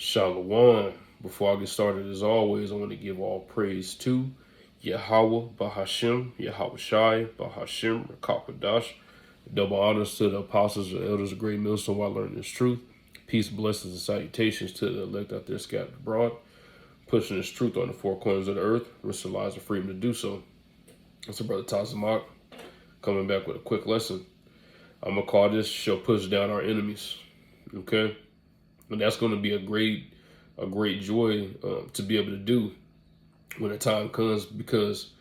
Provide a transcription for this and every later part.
Shalom. Before I get started, as always, I want to give all praise to Yahweh Bahashim, Yahweh Shai, Bahashim, Rakakadash. Double honors to the apostles and elders of Great Millstone while learning this truth. Peace, blessings, and salutations to the elect out there scattered abroad, pushing this truth on the four corners of the earth, risk the lives of freedom to do so. It's a brother Tazamak coming back with a quick lesson. I'm going to call this shall push down our enemies. Okay? And that's going to be a great joy to be able to do when the time comes, because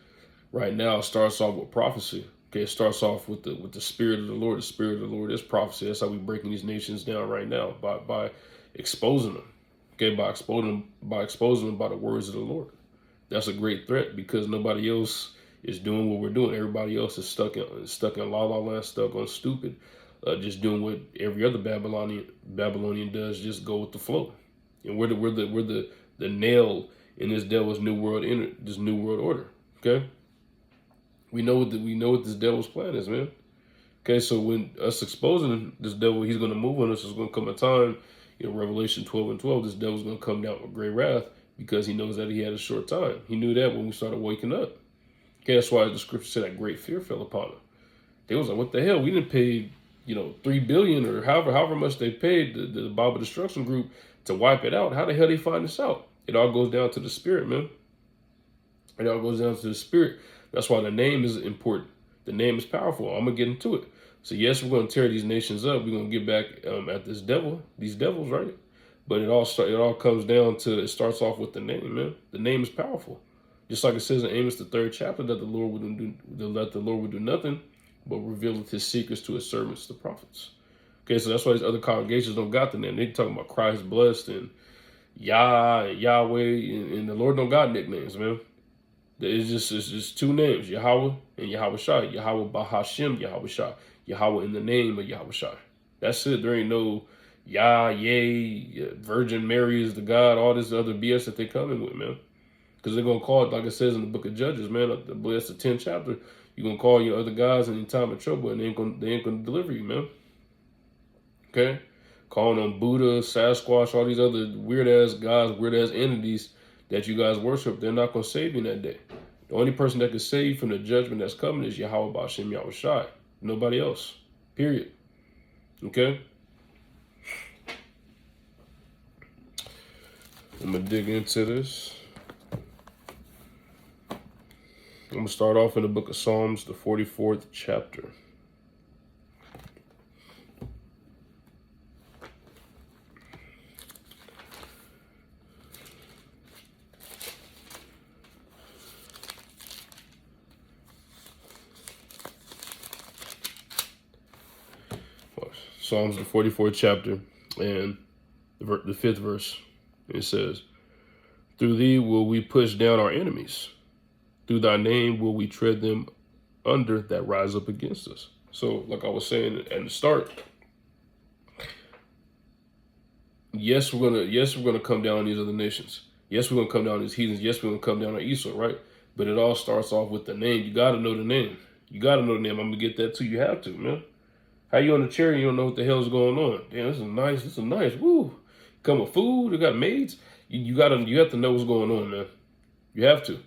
right now it starts off with prophecy. Okay, it starts off with the spirit of the Lord. The spirit of the Lord is prophecy. That's how we're breaking these nations down right now, by exposing them. Okay, by exposing them by the words of the Lord. That's a great threat, because nobody else is doing what we're doing. Everybody else is stuck in la la land, stuck on stupid, just doing what every other Babylonian does, just go with the flow. And we're the nail in this devil's new world order. Okay, we know what this devil's plan is, man. Okay, so when us exposing this devil, he's going to move on us. There's going to come a time, Revelation 12:12, this devil's going to come down with great wrath, because he knows that he had a short time. He knew that when we started waking up. Okay, that's why the scripture said that great fear fell upon him. They was like, what the hell? We didn't pay, $3 billion or however much they paid the Bible Destruction Group to wipe it out. How the hell they find this out? It all goes down to the spirit, man. It all goes down to the spirit. That's why the name is important. The name is powerful. I'm going to get into it. So yes, we're going to tear these nations up. We're going to get back at these devils, right? But it all comes down to, it starts off with the name, man. The name is powerful. Just like it says in Amos, the 3rd chapter, that the Lord would do nothing but reveal his secrets to his servants, the prophets. Okay, so that's why these other congregations don't got the name. They talking about Christ blessed and Yahweh, and the Lord don't got nicknames, man. It's just two names, Yahweh and Yahweh Shai. Yahweh Bahashim, Yahweh Shai. Yahweh in the name of Yahweh Shai. That's it. There ain't no Virgin Mary is the God, all this other BS that they coming with, man. Because they're going to call it, like it says in the book of Judges, man, that's the 10th chapter. You're going to call your other guys in your time of trouble, and they ain't going to deliver you, man. Okay? Calling on Buddha, Sasquatch, all these other weird-ass gods, weird-ass entities that you guys worship, they're not going to save you in that day. The only person that can save you from the judgment that's coming is Yahweh Ba'Shem Yahweh Shai. Nobody else. Period. Okay? I'm going to dig into this. I'm going to start off in the book of Psalms, the 44th chapter. Psalms, the 44th chapter, and the 5th verse. It says, through thee will we push down our enemies. Through thy name will we tread them under that rise up against us. So, like I was saying at the start, yes, we're gonna come down on these other nations. Yes, we're gonna come down on these heathens. Yes, we're gonna come down on Esau, right? But it all starts off with the name. You gotta know the name. You gotta know the name. I'm gonna get that too. You have to, man. How you on the chair and you don't know what the hell's going on? Damn, this is nice. Woo. Come with food. They got maids. You have to know what's going on, man. You have to.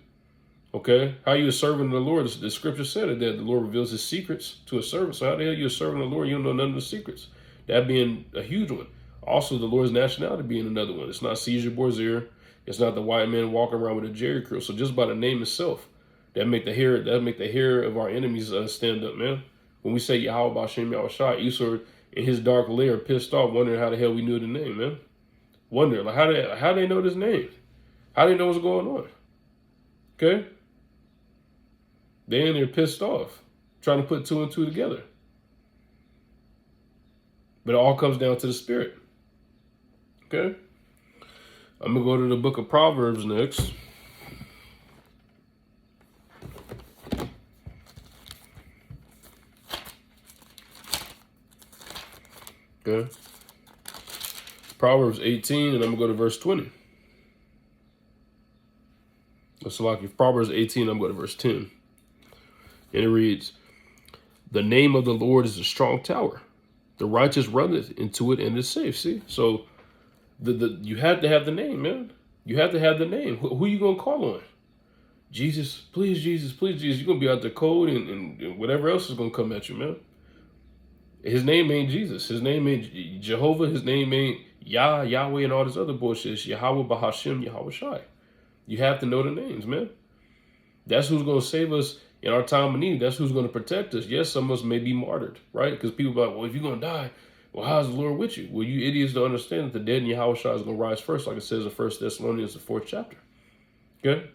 Okay? How you a servant of the Lord? The scripture said it, that the Lord reveals his secrets to a servant. So how the hell you a servant of the Lord? You don't know none of the secrets. That being a huge one. Also, the Lord's nationality being another one. It's not Caesar Borgia. It's not the white man walking around with a Jerry curl. So just by the name itself, that make the hair of our enemies stand up, man. When we say Yahweh Ba'Shem Yahweh Shai, Esau in his dark lair pissed off, wondering how the hell we knew the name, man. Wondering, like, how they know this name? How they know what's going on? Okay? They in there pissed off, trying to put two and two together. But it all comes down to the spirit. Okay? I'm going to go to the book of Proverbs next. Okay? Proverbs 18, and I'm going to go to verse 20. So like Proverbs 18, I'm going to verse 10. And it reads, the name of the Lord is a strong tower. The righteous runneth into it and is safe. See? So You have to have the name, man. You have to have the name. Who you gonna call on? Jesus, please, Jesus, please, Jesus. You're gonna be out there cold, and whatever else is gonna come at you, man. His name ain't Jesus. His name ain't Jehovah. His name ain't Yahweh, and all this other bullshit. It's Yahweh Bahashim, Yahweh Shai. You have to know the names, man. That's who's going to save us in our time of need. That's who's going to protect us. Yes, some of us may be martyred, right? Because people are like, well, if you're going to die, well, how's the Lord with you? Well, you idiots don't understand that the dead in Yahweh Shai is going to rise first, like it says in 1 Thessalonians, the 4th chapter. Okay?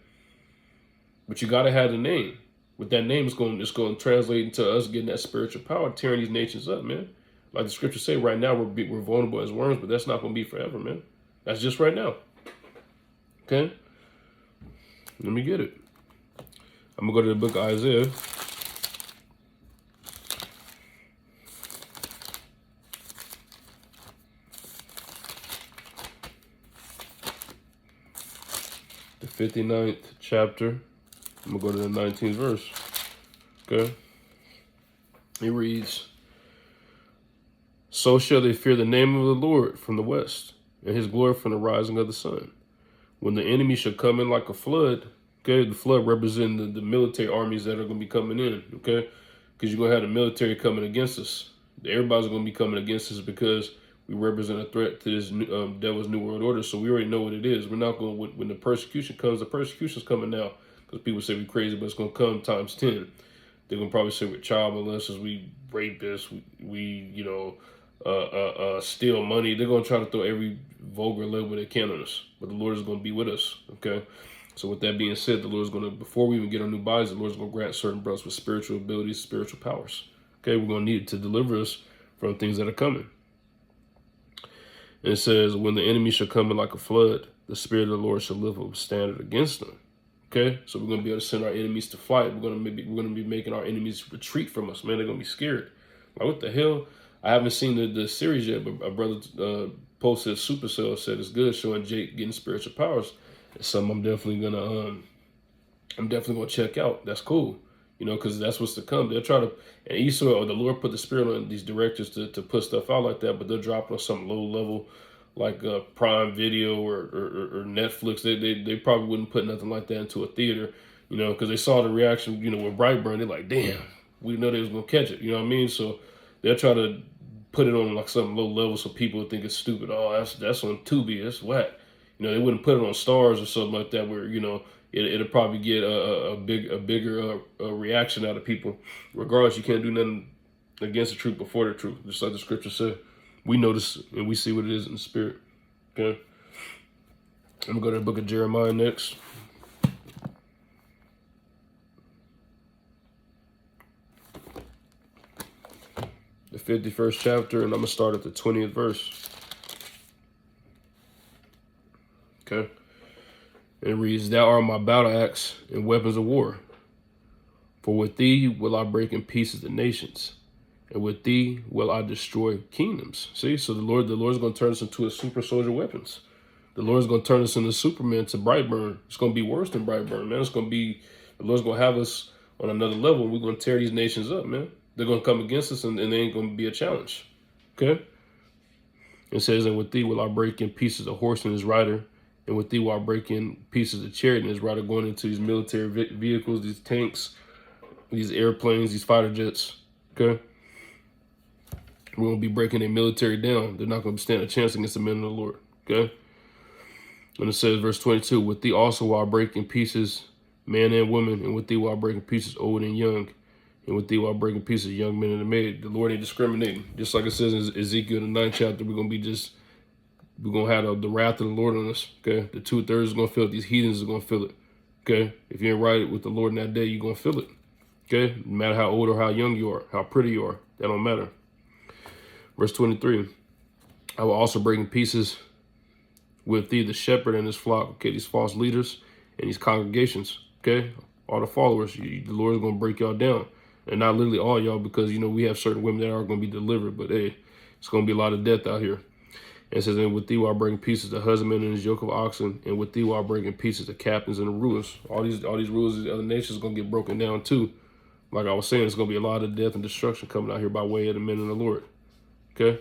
But you got to have the name. With that name, it's going to translate into us getting that spiritual power, tearing these nations up, man. Like the scriptures say, right now we're vulnerable as worms, but that's not going to be forever, man. That's just right now. Okay? Let me get it. I'm going to go to the book of Isaiah. The 59th chapter. I'm going to go to the 19th verse. Okay? It reads, so shall they fear the name of the Lord from the west, and his glory from the rising of the sun. When the enemy shall come in like a flood, okay, the flood representing the military armies that are going to be coming in, okay, because you're going to have the military coming against us. Everybody's going to be coming against us because we represent a threat to this devil's new world order. So we already know what it is. We're not going to, when the persecution comes, the persecution's coming now, because people say we're crazy, but it's going to come times 10. They're going to probably say we're child molesters, we rapists, we steal money. They're going to try to throw every vulgar label they can on us. But the Lord is going to be with us, okay? So with that being said, the Lord is going to, before we even get our new bodies, the Lord is going to grant certain brothers with spiritual abilities, spiritual powers. Okay, we're going to need it to deliver us from things that are coming. And it says, when the enemy shall come in like a flood, the Spirit of the Lord shall lift up a standard against them. Okay, so we're going to be able to send our enemies to flight. We're going to be making our enemies retreat from us. Man, they're going to be scared. Like, what the hell? I haven't seen the series yet, but a brother posted Supercell, said it's good, showing Jake getting spiritual powers. It's something I'm definitely gonna check out. That's cool, you know, because that's what's to come. They'll try to, and Esau or the Lord put the spirit on these directors to put stuff out like that, but they'll drop it on some low level, like Prime Video or Netflix. They probably wouldn't put nothing like that into a theater, you know, because they saw the reaction, you know, with Brightburn. They're like, damn, we didn't know they was gonna catch it. You know what I mean? So they'll try to put it on like some low level so people would think it's stupid. Oh, that's on Tubi. That's whack. You know, they wouldn't put it on Stars or something like that, where, you know, it'll probably get a bigger reaction out of people. Regardless, you can't do nothing against the truth before the truth, just like the scripture said. We notice and we see what it is in the spirit. Okay, I'm gonna go to the book of Jeremiah next. The 51st chapter, and I'm gonna start at the 20th verse. Okay. It reads, thou art my battle axe and weapons of war. For with thee will I break in pieces the nations, and with thee will I destroy kingdoms. See, so the Lord's going to turn us into a super soldier weapons. The Lord's going to turn us into Superman, to Brightburn. It's going to be worse than Brightburn, man. It's going to be, the Lord's going to have us on another level. We're going to tear these nations up, man. They're going to come against us, and they ain't going to be a challenge. Okay? It says, and with thee will I break in pieces a horse and his rider, and with thee will I break in pieces of chariot and his rider, going into these military vehicles, these tanks, these airplanes, these fighter jets. Okay? We're going to be breaking their military down. They're not going to stand a chance against the men of the Lord. Okay? And it says, verse 22, with thee also will I break in pieces man and woman, and with thee will I break in pieces old and young, and with thee will I break in pieces young men and the maid. The Lord ain't discriminating. Just like it says in Ezekiel, the 9th chapter, we're going to have the wrath of the Lord on us. Okay? The 2/3 is going to feel it. These heathens are going to feel it. Okay? If you ain't right with the Lord in that day, you're going to feel it. Okay? No matter how old or how young you are, how pretty you are, that don't matter. Verse 23, I will also break in pieces with thee the shepherd and his flock. Okay, these false leaders and these congregations. Okay, all the followers. The Lord is going to break y'all down. And not literally all y'all, because, you know, we have certain women that are going to be delivered. But, hey, it's going to be a lot of death out here. And it says, and with thee will I break in pieces the husbandman and his yoke of oxen. And with thee will I break in pieces the captains and the rulers. All these rulers of the other nations are going to get broken down too. Like I was saying, it's going to be a lot of death and destruction coming out here by way of the men of the Lord. Okay?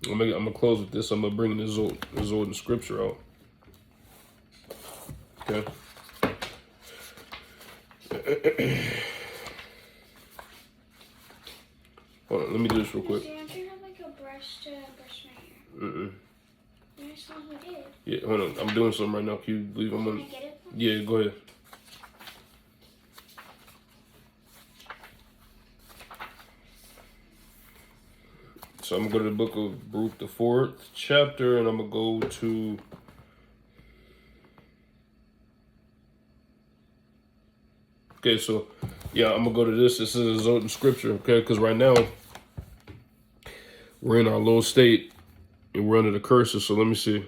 I'm gonna close with this. I'm gonna bring the Zord scripture out. Okay. Hold on, let me do this real quick. Don't you have like a brush to brush my hair? Mm-mm. There's someone who did. Yeah, hold on. I'm doing something right now. Can you leave them on? Can I get it? Yeah, go ahead. So I'm gonna go to the book of Baruch, the 4th chapter, and I'm gonna go to okay. So yeah, I'm gonna go to this. This is a Zotan scripture, okay? Because right now we're in our low state and we're under the curses. So let me see.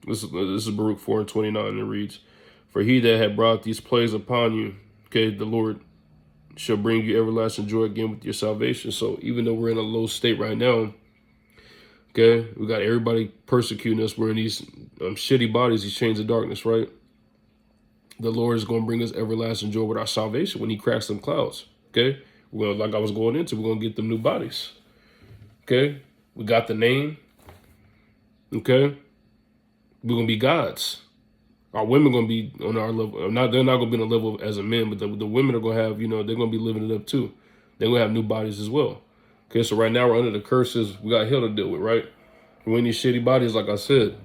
This is Baruch 4:29, and it reads, "For he that had brought these plagues upon you, okay, the Lord shall bring you everlasting joy again with your salvation." So even though we're in a low state right now, okay, we got everybody persecuting us. We're in these shitty bodies, these chains of darkness, right? The Lord is going to bring us everlasting joy with our salvation when he cracks them clouds, okay? We're gonna, like I was going into, we're going to get them new bodies, okay? We got the name, okay? We're going to be gods. Our women going to be on our level. They're not going to be on the level as a man, but the women are going to have, they're going to be living it up too. They're going to have new bodies as well. Okay, so right now we're under the curses. We got hell to deal with, right? We're in these shitty bodies, like I said.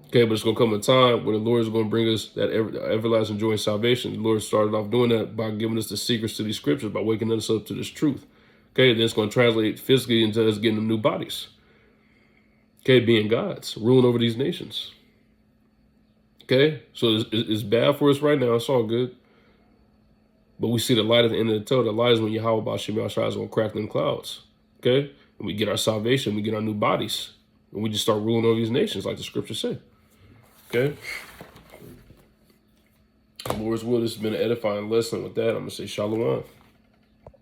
Okay, but it's going to come a time where the Lord is going to bring us that everlasting joy and salvation. The Lord started off doing that by giving us the secrets to these scriptures, by waking us up to this truth. Okay, then it's going to translate physically into us getting them new bodies. Okay, being gods, ruling over these nations. Okay, so it's bad for us right now. It's all good. But we see the light at the end of the tunnel. The light is when Yahweh Bashim Yahshua is going to crack them clouds. Okay, and we get our salvation. We get our new bodies. And we just start ruling over these nations like the scriptures say. Okay. Lord's will, this has been an edifying lesson. With that, I'm going to say shalom.